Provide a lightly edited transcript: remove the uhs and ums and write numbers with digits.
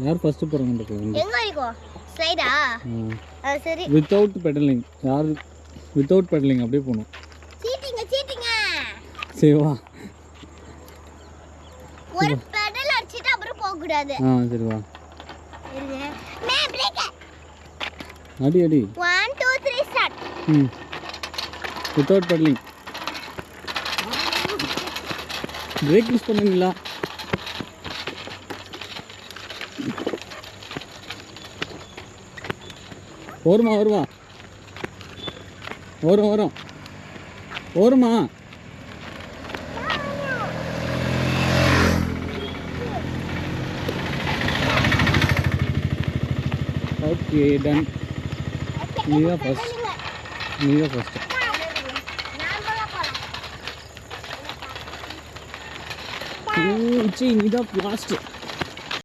யார் ஃபர்ஸ்ட் போறாங்க பாருங்க. எங்க வரைக்கும் ஸ்லைடா? சரி. Without pedalling. யார் வித்அவுட் பெடலிங் அப்படியே போணும். சீட்டிங்க. சரி வா. ஒரு பெடல் அடிச்சிட்டு அப்புறம் போக கூடாது. சரி வா. இருங்க. மே பிரேக். அடி 1 2 3 start. Without pedalling. Break use பண்ணுவீங்களா? வருமா வரும். Okay done. நீதான் ஃபர்ஸ்ட். நீதான் லாஸ்ட்.